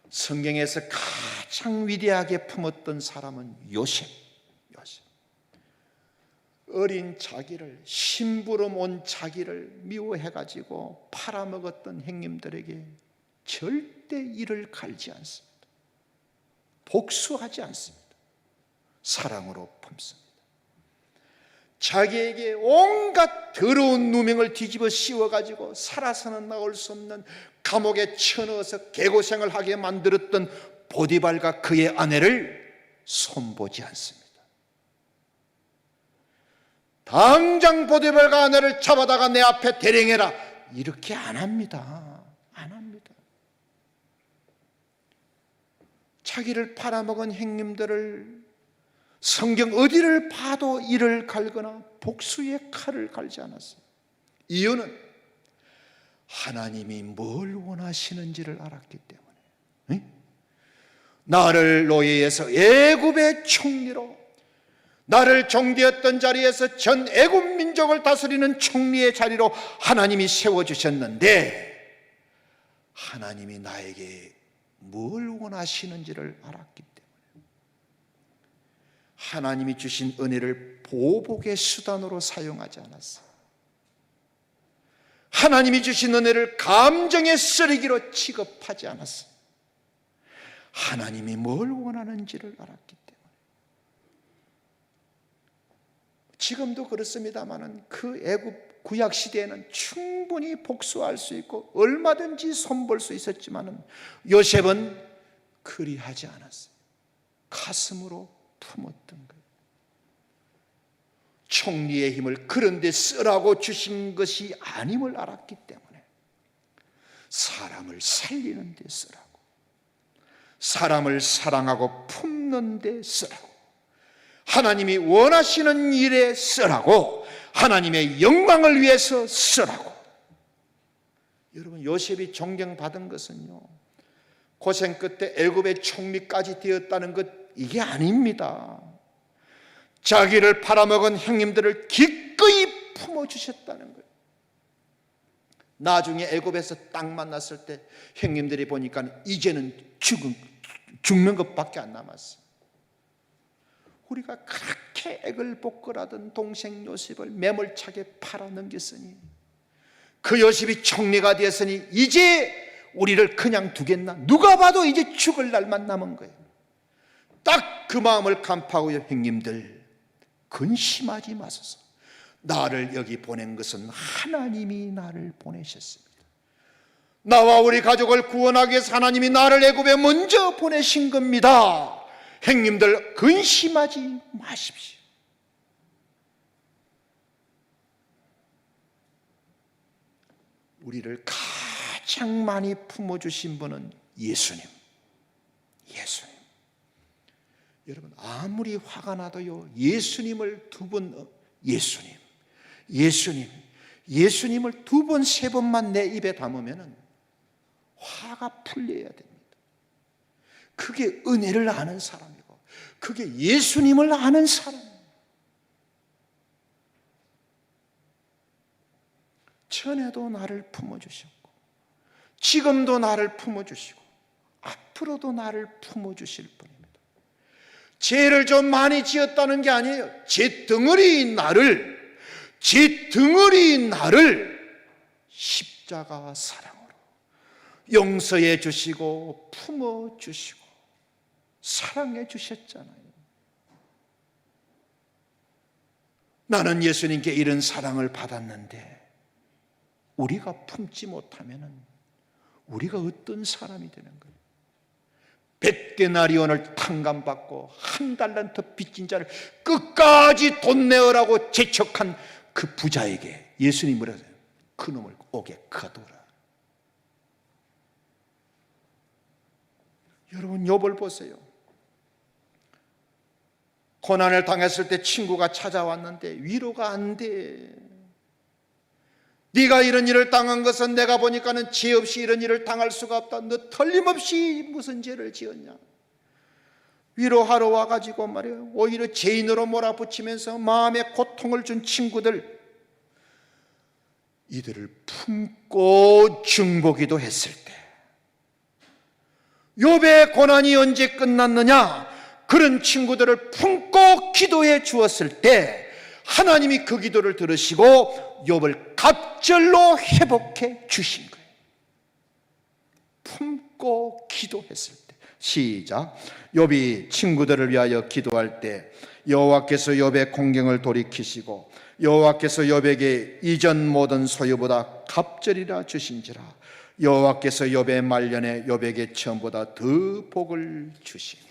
A: 성경에서 가장 위대하게 품었던 사람은 요셉. 어린 자기를, 심부름 온 자기를 미워해가지고 팔아먹었던 형님들에게 절대 이를 갈지 않습니다. 복수하지 않습니다. 사랑으로 품습니다. 자기에게 온갖 더러운 누명을 뒤집어 씌워가지고 살아서는 나올 수 없는 감옥에 쳐넣어서 개고생을 하게 만들었던 보디발과 그의 아내를 손보지 않습니다. 당장 보디발과 아내를 잡아다가 내 앞에 대령해라, 이렇게 안 합니다. 안 합니다. 자기를 팔아먹은 형님들을 성경 어디를 봐도 이를 갈거나 복수의 칼을 갈지 않았어요. 이유는 하나님이 뭘 원하시는지를 알았기 때문에. 나를 노예에서 애굽의 총리로, 나를 종되었던 자리에서 전 애굽 민족을 다스리는 총리의 자리로 하나님이 세워주셨는데, 하나님이 나에게 뭘 원하시는지를 알았기 때문에 하나님이 주신 은혜를 보복의 수단으로 사용하지 않았어요. 하나님이 주신 은혜를 감정의 쓰레기로 취급하지 않았어요. 하나님이 뭘 원하는지를 알았기 때문에. 지금도 그렇습니다마는 그 애굽 구약 시대에는 충분히 복수할 수 있고 얼마든지 손볼 수 있었지만은 요셉은 그리하지 않았어요. 가슴으로 품었던 거예요. 총리의 힘을 그런 데 쓰라고 주신 것이 아님을 알았기 때문에 사람을 살리는 데 쓰라고, 사람을 사랑하고 품는 데 쓰라고, 하나님이 원하시는 일에 쓰라고, 하나님의 영광을 위해서 쓰라고. 여러분, 요셉이 존경받은 것은요, 고생 끝에 애굽의 총리까지 되었다는 것, 이게 아닙니다. 자기를 팔아먹은 형님들을 기꺼이 품어주셨다는 거예요. 나중에 애굽에서 딱 만났을 때 형님들이 보니까 이제는 죽는 것밖에 안 남았어요. 우리가 그렇게 액을 복걸하던 동생 요셉을 매몰차게 팔아넘겼으니, 그 요셉이 총리가 되었으니 이제 우리를 그냥 두겠나? 누가 봐도 이제 죽을 날만 남은 거예요. 딱 그 마음을 간파하고요, 형님들 근심하지 마소서. 나를 여기 보낸 것은 하나님이 나를 보내셨습니다. 나와 우리 가족을 구원하기 위해서 하나님이 나를 애굽에 먼저 보내신 겁니다. 형님들 근심하지 마십시오. 우리를 가장 많이 품어주신 분은 예수님. 여러분, 아무리 화가 나도요, 예수님을 두 번, 예수님을 두 번, 세 번만 내 입에 담으면 화가 풀려야 됩니다. 그게 은혜를 아는 사람이고, 그게 예수님을 아는 사람입니다. 전에도 나를 품어주셨고, 지금도 나를 품어주시고, 앞으로도 나를 품어주실 분입니다. 죄를 좀 많이 지었다는 게 아니에요. 제 덩어리인 나를 십자가 사랑으로 용서해 주시고 품어 주시고 사랑해 주셨잖아요. 나는 예수님께 이런 사랑을 받았는데 우리가 품지 못하면 우리가 어떤 사람이 되는 거예요? 100데나리온을 탕감받고 한 달란트 빚진 자를 끝까지 돈 내어라고 재촉한 그 부자에게 예수님이 뭐라 하세요? 그놈을 옥에 가두라. 여러분, 욥을 보세요. 고난을 당했을 때 친구가 찾아왔는데 위로가 안 돼. 네가 이런 일을 당한 것은 내가 보니까는 죄 없이 이런 일을 당할 수가 없다. 너 틀림없이 무슨 죄를 지었냐? 위로하러 와가지고 말이에요, 오히려 죄인으로 몰아붙이면서 마음에 고통을 준 친구들, 이들을 품고 중보기도 했을 때, 욥의 고난이 언제 끝났느냐? 그런 친구들을 품고 기도해 주었을 때 하나님이 그 기도를 들으시고 욥을 갑절로 회복해 주신 거예요. 품고 기도했을 때. 시작. 욥이 친구들을 위하여 기도할 때 여호와께서 욥의 공경을 돌이키시고 여호와께서 욥에게 이전 모든 소유보다 갑절이라 주신지라. 여호와께서 욥의 말년에 욥에게 처음보다 더 복을 주시니.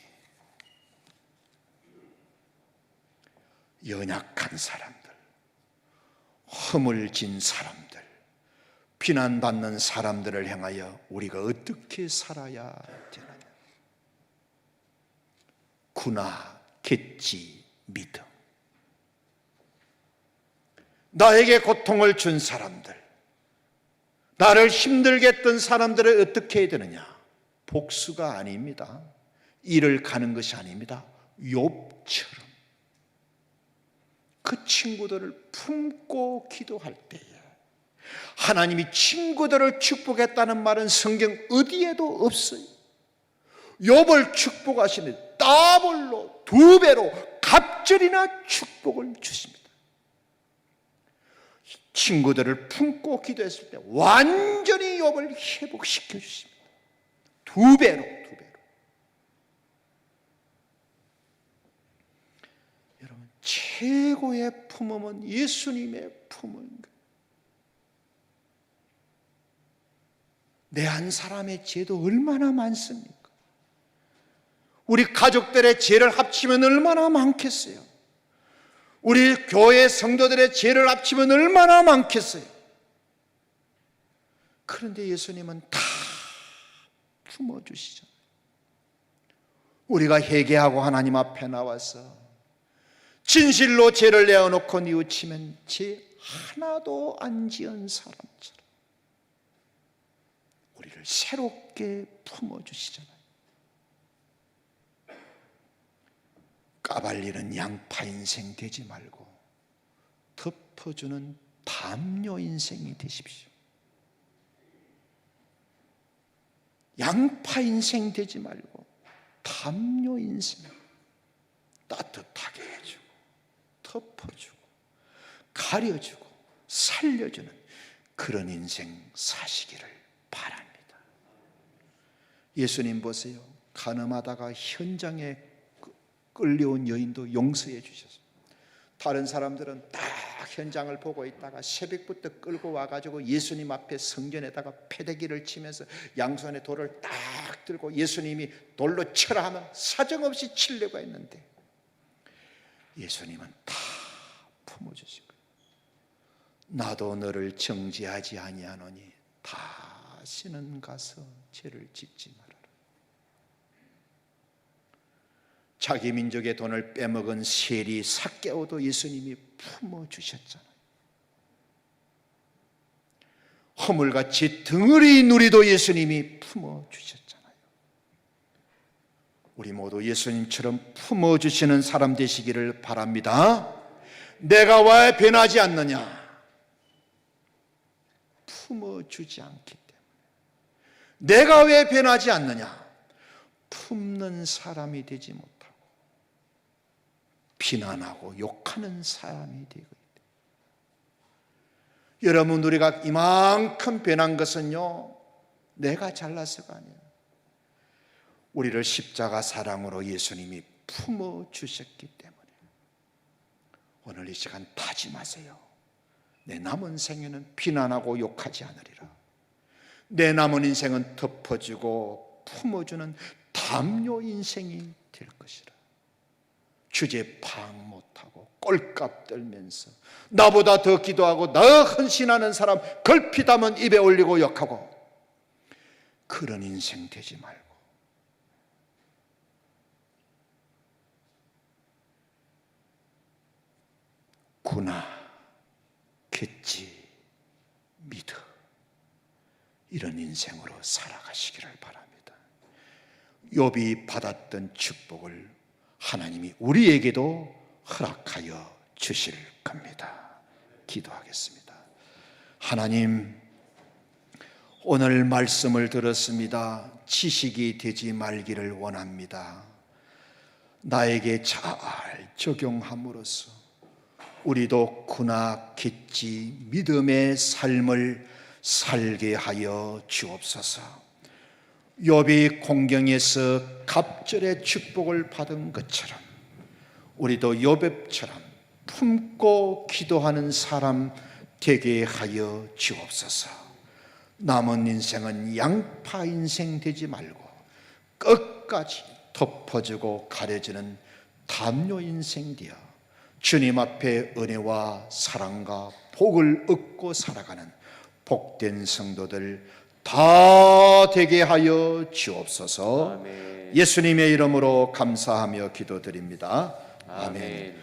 A: 연약한 사람들, 허물진 사람들, 비난받는 사람들을 향하여 우리가 어떻게 살아야 되느냐? 구나겠지 믿음. 나에게 고통을 준 사람들, 나를 힘들게 했던 사람들을 어떻게 해야 되느냐? 복수가 아닙니다. 일을 가는 것이 아닙니다. 욥처럼 그 친구들을 품고 기도할 때에 하나님이 친구들을 축복했다는 말은 성경 어디에도 없어요. 욥을 축복하시는 더블로, 2배로 갑절이나 축복을 주십니다. 친구들을 품고 기도했을 때 완전히 욥을 회복시켜 주십니다. 2배로. 여러분, 최고의 품음은 예수님의 품음입니다. 내 한 사람의 죄도 얼마나 많습니까? 우리 가족들의 죄를 합치면 얼마나 많겠어요? 우리 교회 성도들의 죄를 합치면 얼마나 많겠어요? 그런데 예수님은 다 품어주시잖아요. 우리가 회개하고 하나님 앞에 나와서 진실로 죄를 내어놓고 뉘우치면 죄 하나도 안 지은 사람처럼 우리를 새롭게 품어주시잖아요. 까발리는 양파 인생 되지 말고 덮어주는 담요 인생이 되십시오. 양파 인생 되지 말고 담요 인생, 따뜻하게 해주고 덮어주고 가려주고 살려주는 그런 인생 사시기를 바랍니다. 예수님 보세요. 간음하다가 현장에 끌려온 여인도 용서해 주셨어요. 다른 사람들은 딱 현장을 보고 있다가 새벽부터 끌고 와가지고 예수님 앞에 성전에다가 패대기를 치면서 양손에 돌을 딱 들고 예수님이 돌로 쳐라 하면 사정없이 치려고 했는데 예수님은 다 품어주신 거예요. 나도 너를 정죄하지 아니하노니 다시는 가서 죄를 짓지 마라. 자기 민족의 돈을 빼먹은 세리 삭개오도 예수님이 품어주셨잖아요. 허물같이 덩어리 누리도 예수님이 품어주셨잖아요. 우리 모두 예수님처럼 품어주시는 사람 되시기를 바랍니다. 내가 왜 변하지 않느냐? 품어주지 않기 때문에. 내가 왜 변하지 않느냐? 품는 사람이 되지 못하고 비난하고 욕하는 사람이 되고 있다. 여러분, 우리가 이만큼 변한 것은요, 내가 잘나서가 아니에요. 우리를 십자가 사랑으로 예수님이 품어주셨기 때문에 오늘 이 시간 다짐하세요. 내 남은 생에는 비난하고 욕하지 않으리라. 내 남은 인생은 덮어주고 품어주는 담요 인생이 될 것이라. 주제 파악 못하고 꼴값 떨면서 나보다 더 기도하고 나 헌신하는 사람 걸핏하면 입에 올리고 욕하고 그런 인생 되지 말고 구나겠지 믿어 이런 인생으로 살아가시기를 바랍니다. 욥이 받았던 축복을 하나님이 우리에게도 허락하여 주실 겁니다. 기도하겠습니다. 하나님, 오늘 말씀을 들었습니다. 지식이 되지 말기를 원합니다. 나에게 잘 적용함으로써 우리도 구나겠지 믿음의 삶을 살게 하여 주옵소서. 욥이 공경에서 갑절의 축복을 받은 것처럼 우리도 욥처럼 품고 기도하는 사람 되게 하여 주옵소서. 남은 인생은 양파 인생 되지 말고 끝까지 덮어주고 가려지는 담요 인생 되어 주님 앞에 은혜와 사랑과 복을 얻고 살아가는 복된 성도들 다 되게 하여 주옵소서.
B: 아멘.
A: 예수님의 이름으로 감사하며 기도드립니다.
B: 아멘.